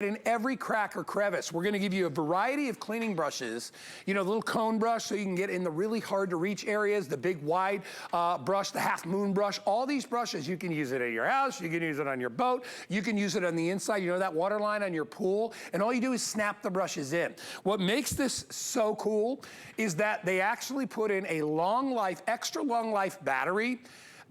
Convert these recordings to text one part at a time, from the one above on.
In every crack or crevice. We're gonna give you a variety of cleaning brushes. You know, the little cone brush so you can get in the really hard to reach areas, the big wide brush, the half moon brush. All these brushes, you can use it at your house, you can use it on your boat, you can use it on the inside, you know that water line on your pool, and all you do is snap the brushes in. What makes this so cool is that they actually put in a long life, extra long life battery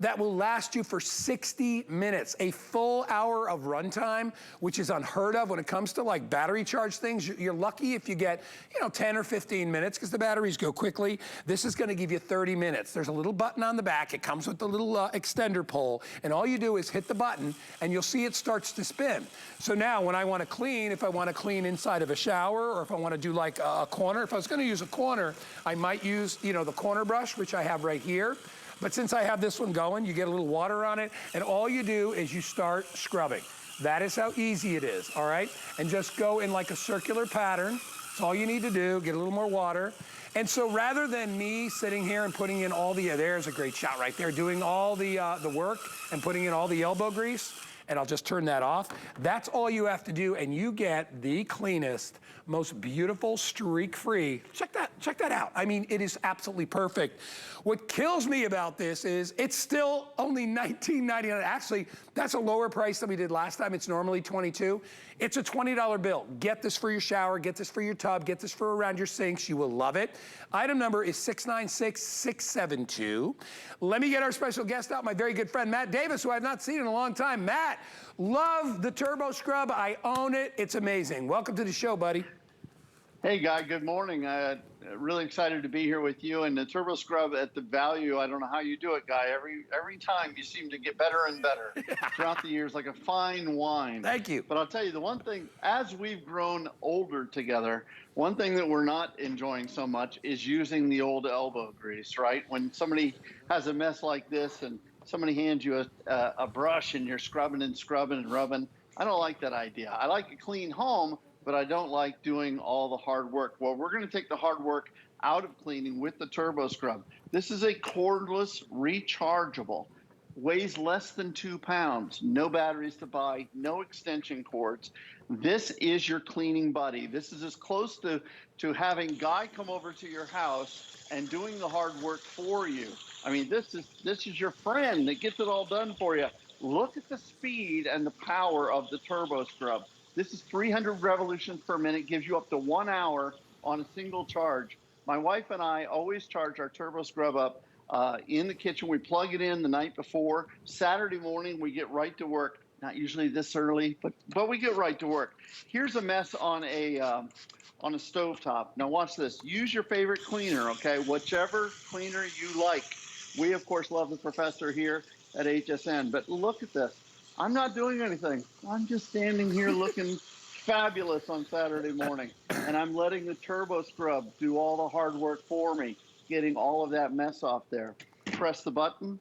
that will last you for 60 minutes, a full hour of runtime, which is unheard of when it comes to like battery charge things. You're lucky if you get, you know, 10 or 15 minutes because the batteries go quickly. This is gonna give you 30 minutes. There's a little button on the back. It comes with the little extender pole, and all you do is hit the button and you'll see it starts to spin. So now when I wanna clean, if I wanna clean inside of a shower, or if I wanna do like a corner, if I was gonna use a corner, I might use, you know, the corner brush, which I have right here. But since I have this one going, you get a little water on it, and all you do is you start scrubbing. That is how easy it is, all right? And just go in like a circular pattern. That's all you need to do, get a little more water. And so rather than me sitting here and putting in all the, there's a great shot right there, doing all the work and putting in all the elbow grease, and I'll just turn that off. That's all you have to do, and you get the cleanest, most beautiful, streak-free. Check that out. I mean, it is absolutely perfect. What kills me about this is it's still only $19.99. Actually, that's a lower price than we did last time. It's normally $22. It's a $20 bill. Get this for your shower, get this for your tub, get this for around your sinks. You will love it. Item number is 696672. Let me get our special guest out, my very good friend, Matt Davis, who I've not seen in a long time. Matt, love the Turbo Scrub. I own it. It's amazing. Welcome to the show, buddy. Hey, Guy. Good morning. Really excited to be here with you. And the Turbo Scrub at the value, I don't know how you do it, Guy. Every time you seem to get better and better throughout the years, like a fine wine. Thank you. But I'll tell you, the one thing, as we've grown older together, one thing that we're not enjoying so much is using the old elbow grease, right? When somebody has a mess like this and somebody hands you a brush and you're scrubbing and scrubbing and rubbing, I don't like that idea. I like a clean home, but I don't like doing all the hard work. Well, we're gonna take the hard work out of cleaning with the Turbo Scrub. This is a cordless rechargeable, weighs less than 2 pounds, no batteries to buy, no extension cords. This is your cleaning buddy. This is as close to having Guy come over to your house and doing the hard work for you. I mean, this is your friend that gets it all done for you. Look at the speed and the power of the Turbo Scrub. This is 300 revolutions per minute, gives you up to 1 hour on a single charge. My wife and I always charge our Turbo Scrub up in the kitchen. We plug it in the night before. Saturday morning, we get right to work. Not usually this early, but we get right to work. Here's a mess on a stovetop. Now watch this. Use your favorite cleaner, okay? Whichever cleaner you like. We, of course, love the professor here at HSN, but look at this. I'm not doing anything. I'm just standing here looking fabulous on Saturday morning, and I'm letting the Turbo Scrub do all the hard work for me, getting all of that mess off there. Press the button,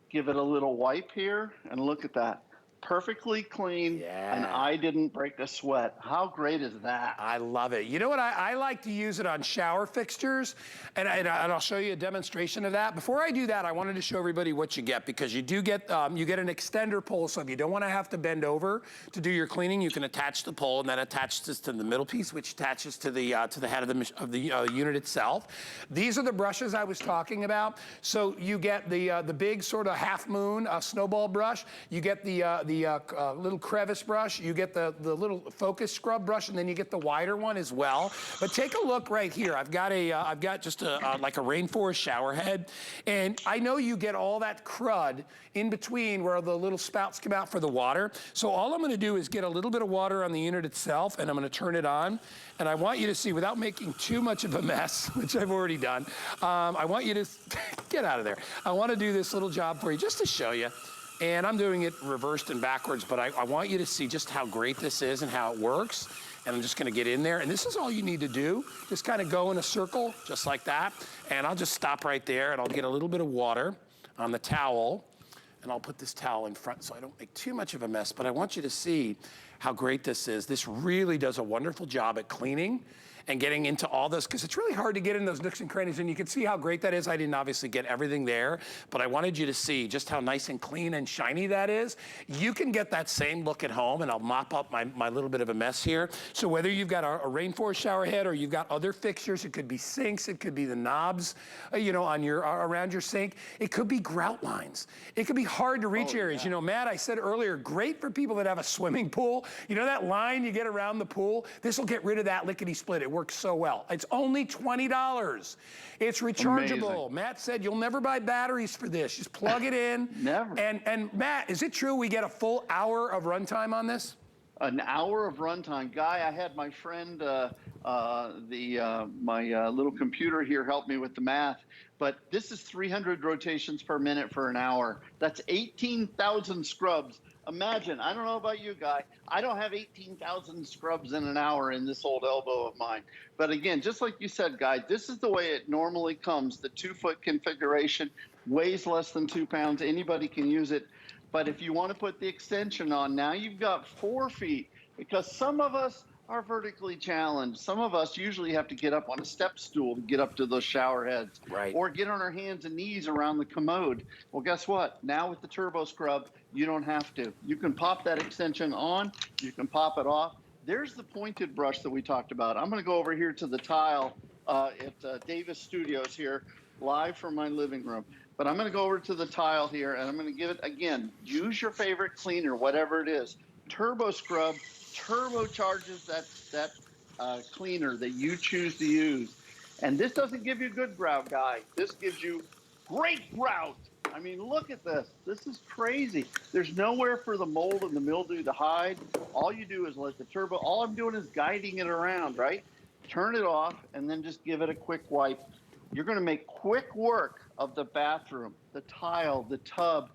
give it a little wipe here, and look at that. Perfectly clean, and I didn't break a sweat. How great is that? I love it. You know what? I like to use it on shower fixtures, and I'll show you a demonstration of that. Before I do that, I wanted to show everybody what you get, because you do get you get an extender pole. So if you don't want to have to bend over to do your cleaning, you can attach the pole, and then attach this to the middle piece, which attaches to the head of the unit itself. These are the brushes I was talking about. So you get the big sort of half moon snowball brush. You get the little crevice brush, you get the little focus scrub brush, and then you get the wider one as well. But take a look right here. I've got just like a rainforest shower head, and I know you get all that crud in between where the little spouts come out for the water. So all I'm gonna do is get a little bit of water on the unit itself, and I'm gonna turn it on. And I want you to see, without making too much of a mess, which I've already done, I want you to, get out of there. I wanna do this little job for you just to show you. And I'm doing it reversed and backwards, but I want you to see just how great this is and how it works. And I'm just gonna get in there, and this is all you need to do. Just kind of go in a circle, just like that. And I'll just stop right there, and I'll get a little bit of water on the towel, and I'll put this towel in front so I don't make too much of a mess. But I want you to see how great this is. This really does a wonderful job at cleaning. and getting into all this, because it's really hard to get in those nooks and crannies, and you can see how great that is. I didn't obviously get everything there, but I wanted you to see just how nice and clean and shiny that is. You can get that same look at home, and I'll mop up my little bit of a mess here. So whether you've got a rainforest shower head or you've got other fixtures, it could be sinks, it could be the knobs, you know, on your around your sink. It could be grout lines. It could be hard to reach areas. You know, Matt, I said earlier, great for people that have a swimming pool. You know that line you get around the pool? This will get rid of that lickety split. It works so well. It's only $20. It's rechargeable. Amazing. Matt said you'll never buy batteries for this. Just plug it in. Never. And Matt, is it true we get a full hour of runtime on this? An hour of runtime. Guy, I had my friend, my little computer here help me with the math, but this is 300 rotations per minute for an hour. That's 18,000 scrubs. Imagine, I don't know about you, Guy, I don't have 18,000 scrubs in an hour in this old elbow of mine. But again, just like you said, Guy, this is the way it normally comes. The 2-foot configuration, weighs less than 2 pounds. Anybody can use it. But if you want to put the extension on, now you've got 4 feet, because some of us are vertically challenged. Some of us usually have to get up on a step stool to get up to those shower heads, right, or get on our hands and knees around the commode. Well, guess what? Now with the turbo scrub, you don't have to. You can pop that extension on, you can pop it off. There's the pointed brush that we talked about. I'm going to go over here to the tile at Davis Studios here, live from my living room. But I'm going to go over to the tile here, and I'm going to give it, again, use your favorite cleaner, whatever it is. Turbo scrub turbocharges that cleaner that you choose to use. And this doesn't give you good grout, Guy. This gives you great grout. I mean, look at this. This is crazy. There's nowhere for the mold and the mildew to hide. All you do is let the turbo, all I'm doing is guiding it around, right? Turn it off, and then just give it a quick wipe. You're going to make quick work of the bathroom, the tile, the tub,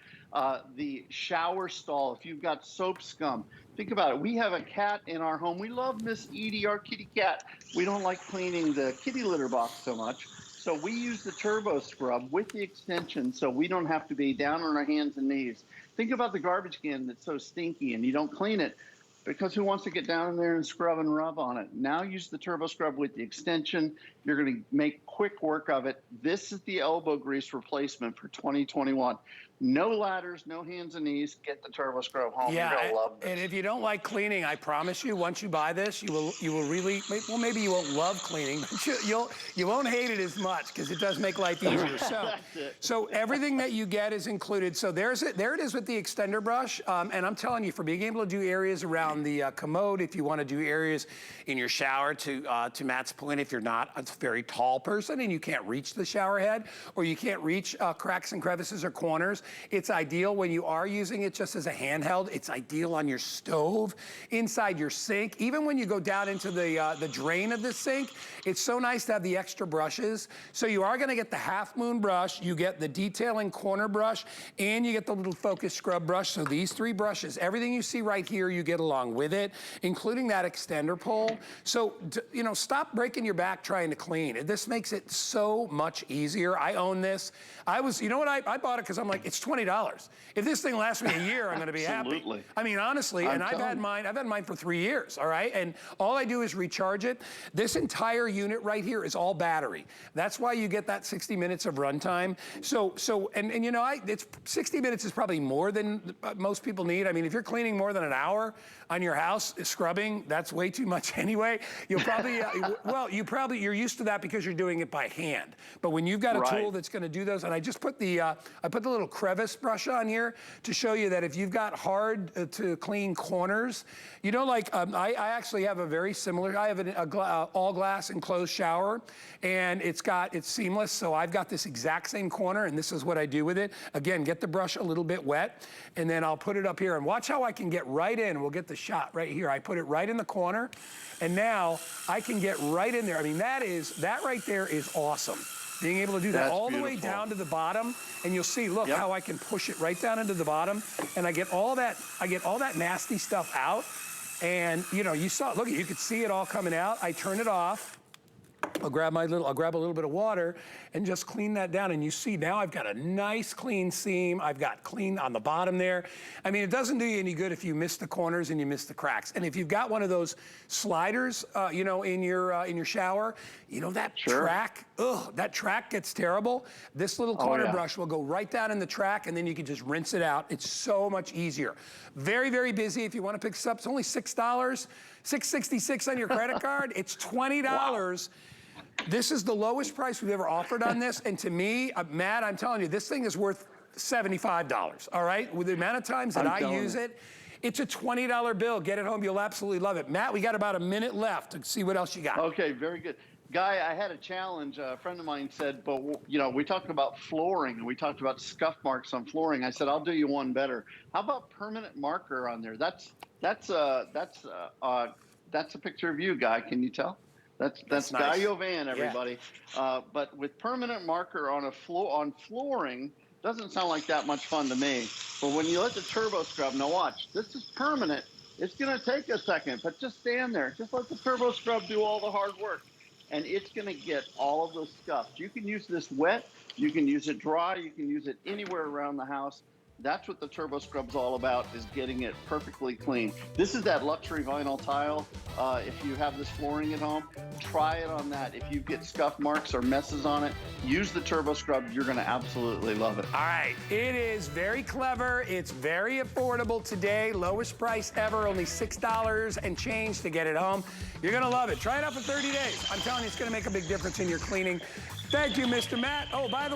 the shower stall. If you've got soap scum, think about it. We have a cat in our home. We love Miss Edie, our kitty cat. We don't like cleaning the kitty litter box so much. So we use the turbo scrub with the extension so we don't have to be down on our hands and knees. Think about the garbage can that's so stinky and you don't clean it, because who wants to get down in there and scrub and rub on it? Now use the turbo scrub with the extension. You're going to make quick work of it. This is the elbow grease replacement for 2021. No ladders, no hands and knees. Get the turbo scrub home. Yeah, you're gonna love this. And if you don't like cleaning, I promise you, once you buy this, you will really, well, maybe you won't love cleaning, but you won't hate it as much, because it does make life easier. So everything that you get is included. So there it is with the extender brush. And I'm telling you, for being able to do areas around the commode, if you want to do areas in your shower, to Matt's point, if you're not a very tall person and you can't reach the shower head, or you can't reach cracks and crevices or corners, it's ideal when you are using it just as a handheld. It's ideal on your stove, inside your sink, even when you go down into the drain of the sink. It's so nice to have the extra brushes. So you are going to get the half moon brush, you get the detailing corner brush, and you get the little focus scrub brush. So these 3 brushes, everything you see right here, you get along with it, including that extender pole. So, you know, stop breaking your back trying to clean. This makes it so much easier. I own this. You know what, I bought it because I'm like, it's $20. If this thing lasts me a year, I'm going to be happy. I mean, honestly, and I've had mine for 3 years, all right? And all I do is recharge it. This entire unit right here is all battery. That's why you get that 60 minutes of runtime. And you know, it's 60 minutes is probably more than most people need. I mean, if you're cleaning more than an hour on your house, scrubbing, that's way too much anyway. You'll probably, you're used to that because you're doing it by hand. But when you've got a tool that's going to do those, and I just put the little crevice brush on here to show you that if you've got hard to clean corners, you know, like I actually have a very similar, I have an all glass enclosed shower, and it's seamless. So I've got this exact same corner, and this is what I do with it. Again, get the brush a little bit wet, and then I'll put it up here, and watch how I can get right in. We'll get the shot right here. I put it right in the corner, and now I can get right in there. I mean, that right there is awesome. Being able to do that all the way down to the bottom, and you'll see, look how I can push it right down into the bottom, and I get all that nasty stuff out. And you know, you saw, look, you could see it all coming out. I turn it off, I'll grab a little bit of water and just clean that down. And you see now I've got a nice clean seam. I've got clean on the bottom there. I mean, it doesn't do you any good if you miss the corners and you miss the cracks. And if you've got one of those sliders, you know, in your shower, you know, that track, that track gets terrible. This little corner brush will go right down in the track, and then you can just rinse it out. It's so much easier. Very, very busy. If you want to pick this up, it's only $6, $6.66 on your credit card. It's $20. Wow. This is the lowest price we've ever offered on this. And to me, Matt, I'm telling you, this thing is worth $75, all right? With the amount of times that I use it, it's a $20 bill. Get it home, you'll absolutely love it. Matt, we got about a minute left to see what else you got. Okay, very good. Guy, I had a challenge. A friend of mine said, but you know, we talked about flooring and we talked about scuff marks on flooring. I said, I'll do you one better. How about permanent marker on there? That's a picture of you, Guy. Can you tell? That's nice. Guy Yovan, everybody. Yeah. But with permanent marker on flooring, doesn't sound like that much fun to me. But when you let the turbo scrub, now watch, this is permanent. It's gonna take a second, but just stand there. Just let the turbo scrub do all the hard work. And it's going to get all of those scuffs. You can use this wet, you can use it dry, you can use it anywhere around the house. That's what the turbo scrub's all about, is getting it perfectly clean. This is that luxury vinyl tile. If you have this flooring at home, try it on that. If you get scuff marks or messes on it, use the turbo scrub. You're going to absolutely love it. All right, it is very clever. It's very affordable today. Lowest price ever, only $6 and change to get it home. You're going to love it. Try it out for 30 days. I'm telling you, it's going to make a big difference in your cleaning. Thank you, Mr. Matt. Oh, by the way,